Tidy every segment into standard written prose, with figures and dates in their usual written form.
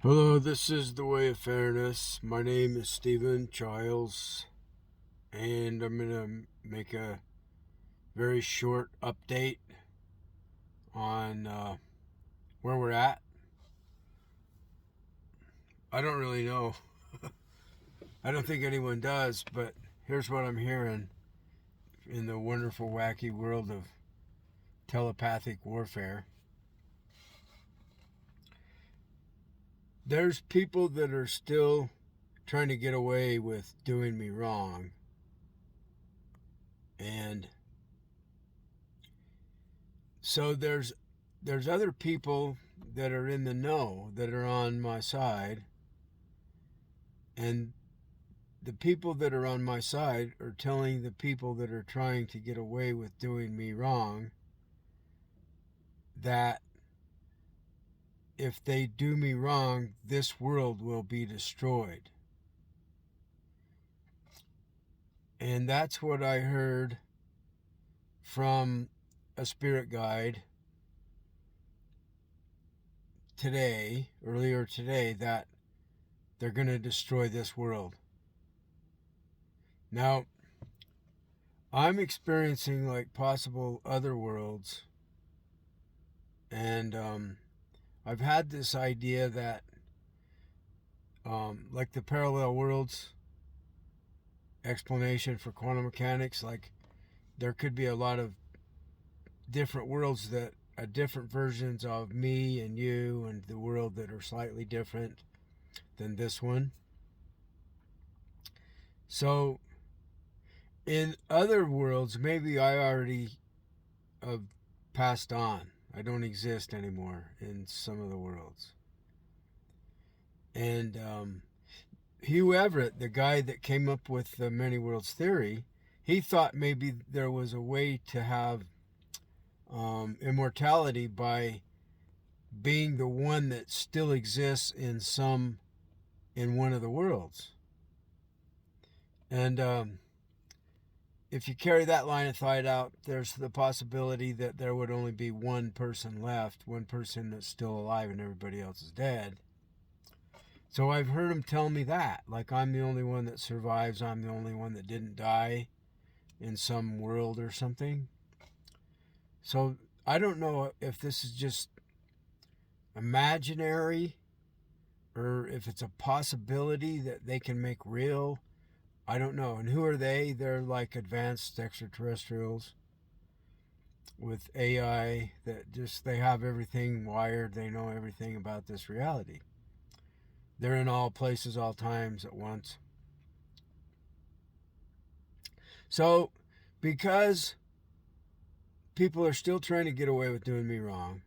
Hello, this is The Way of Fairness. My name is Stephen Childs, and I'm going to make a very short update on where we're at. I don't really know. I don't think anyone does, but here's what I'm hearing in the wonderful, wacky world of telepathic warfare. There's people that are still trying to get away with doing me wrong, and so there's other people that are in the know that are on my side, and the people that are on my side are telling the people that are trying to get away with doing me wrong that if they do me wrong, this world will be destroyed. And that's what I heard from a spirit guide earlier today, that they're going to destroy this world. Now, I'm experiencing like possible other worlds, and I've had this idea that like the parallel worlds explanation for quantum mechanics, like there could be a lot of different worlds that are different versions of me and you and the world that are slightly different than this one. So in other worlds, maybe I already have passed on. I don't exist anymore in some of the worlds. And Hugh Everett, the guy that came up with the many worlds theory, he thought maybe there was a way to have immortality by being the one that still exists in one of the worlds. And if you carry that line of thought out, there's the possibility that there would only be one person left, one person that's still alive and everybody else is dead. So I've heard him tell me that, like I'm the only one that survives, I'm the only one that didn't die in some world or something. So I don't know if this is just imaginary or if it's a possibility that they can make real. I don't know. And who are they? They're like advanced extraterrestrials with AI that just, they have everything wired. They know everything about this reality. They're in all places, all times at once. So because people are still trying to get away with doing me wrong,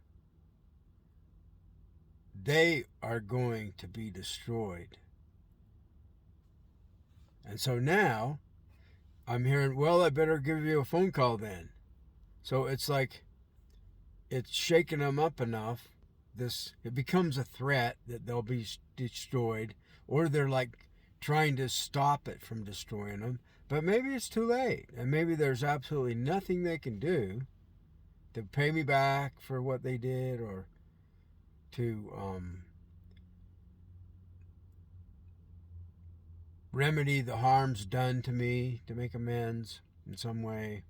they are going to be destroyed. And so now I'm hearing, well, I better give you a phone call then. So it's like it's shaking them up enough. It becomes a threat that they'll be destroyed, or they're like trying to stop it from destroying them. But maybe it's too late, and maybe there's absolutely nothing they can do to pay me back for what they did, or to remedy the harms done to me, to make amends in some way.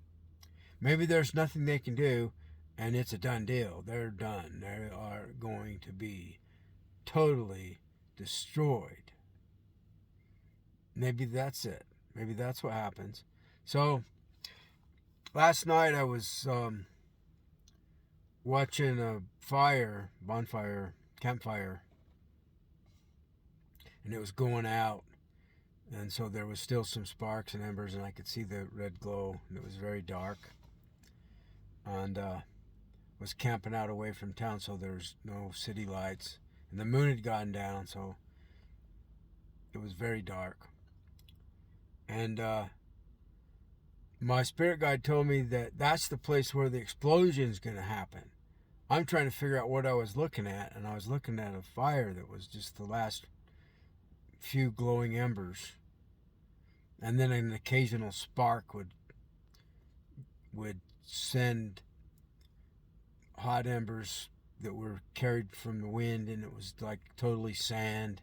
Maybe there's nothing they can do, and it's a done deal. They're done. They are going to be totally destroyed. Maybe that's it. Maybe that's what happens. So last night I was watching a campfire, and it was going out. And so there was still some sparks and embers, and I could see the red glow, and it was very dark. And was camping out away from town, so there's no city lights. And the moon had gone down, so it was very dark. And my spirit guide told me that that's the place where the explosion is going to happen. I'm trying to figure out what I was looking at, and I was looking at a fire that was just the last few glowing embers. And then an occasional spark would send hot embers that were carried from the wind, and it was like totally sand,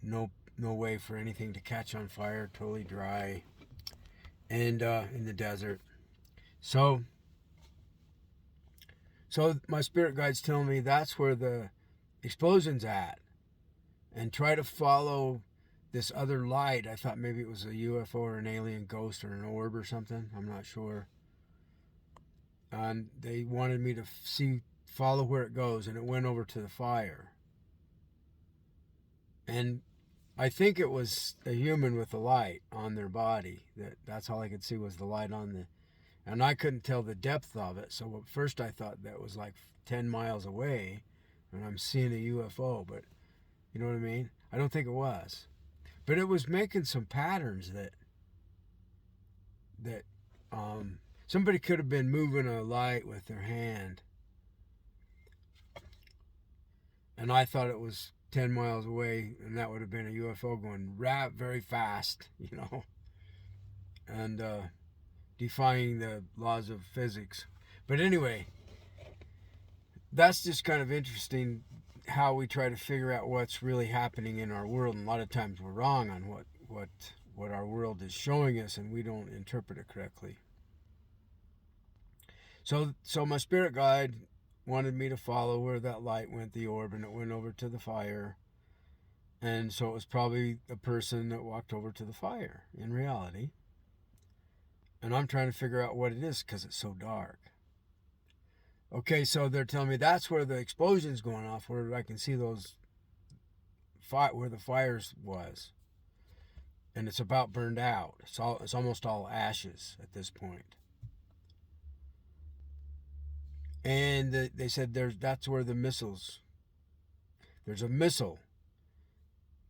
no way for anything to catch on fire, totally dry, and in the desert. So my spirit guide's telling me that's where the explosion's at, and try to follow this other light. I thought maybe it was a UFO or an alien ghost or an orb or something. I'm not sure. And they wanted me to follow where it goes, and it went over to the fire. And I think it was a human with a light on their body. That's all I could see was the light on the, and I couldn't tell the depth of it. So at first I thought that was like 10 miles away, and I'm seeing a UFO. But you know what I mean? I don't think it was. But it was making some patterns that somebody could have been moving a light with their hand, and I thought it was 10 miles away, and that would have been a UFO going very fast, and defying the laws of physics. But anyway, that's just kind of interesting how we try to figure out what's really happening in our world, and a lot of times we're wrong on what our world is showing us, and we don't interpret it correctly. So my spirit guide wanted me to follow where that light went, the orb, and it went over to the fire. And so it was probably a person that walked over to the fire in reality. And I'm trying to figure out what it is because it's so dark. Okay, so they're telling me that's where the explosion's going off, where I can see those where the fires was. And it's about burned out. It's almost all ashes at this point. And they said that's where the missiles. There's a missile.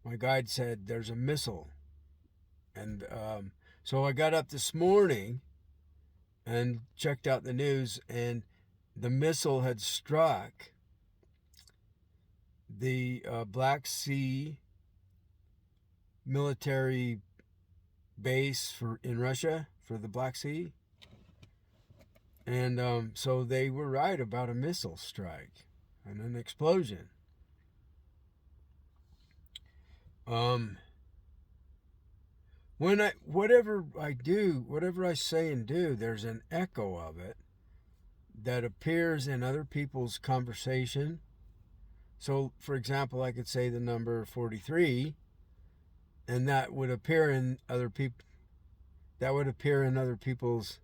My guide said there's a missile. And so I got up this morning and checked out the news, and the missile had struck the Black Sea military base in Russia for the Black Sea. And so they were right about a missile strike and an explosion. Whatever I say and do, there's an echo of it that appears in other people's conversation. So, for example, I could say the number 43, and that would appear in other people. That would appear in other people's.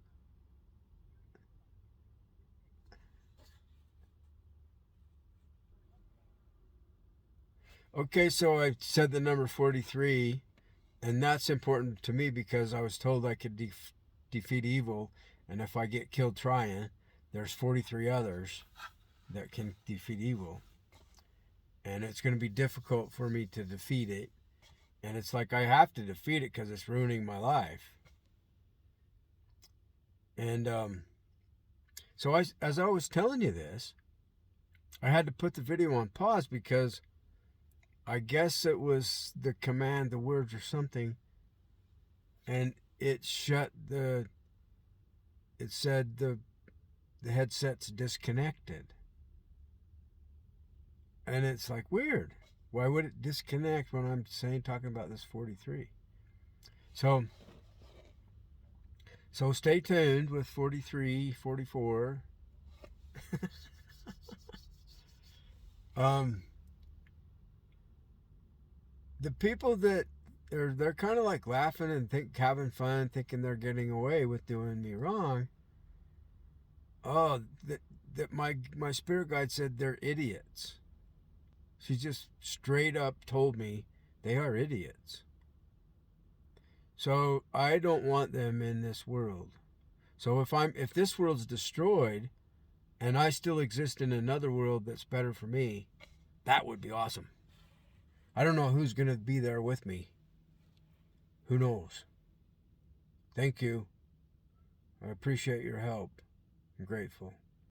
Okay, so I said the number 43, and that's important to me because I was told I could defeat evil, and if I get killed trying, there's 43 others that can defeat evil. And it's going to be difficult for me to defeat it. And it's like I have to defeat it because it's ruining my life. And so as I was telling you this, I had to put the video on pause because I guess it was the command, the words or something, and it said the headset's disconnected. And it's like weird. Why would it disconnect when I'm talking about this 43? So stay tuned with 43, 44. The people that they're kind of like laughing and having fun, thinking they're getting away with doing me wrong. Oh, that my spirit guide said they're idiots. She just straight up told me they are idiots. So I don't want them in this world. So if this world's destroyed and I still exist in another world that's better for me, that would be awesome. I don't know who's going to be there with me. Who knows? Thank you. I appreciate your help. I'm grateful.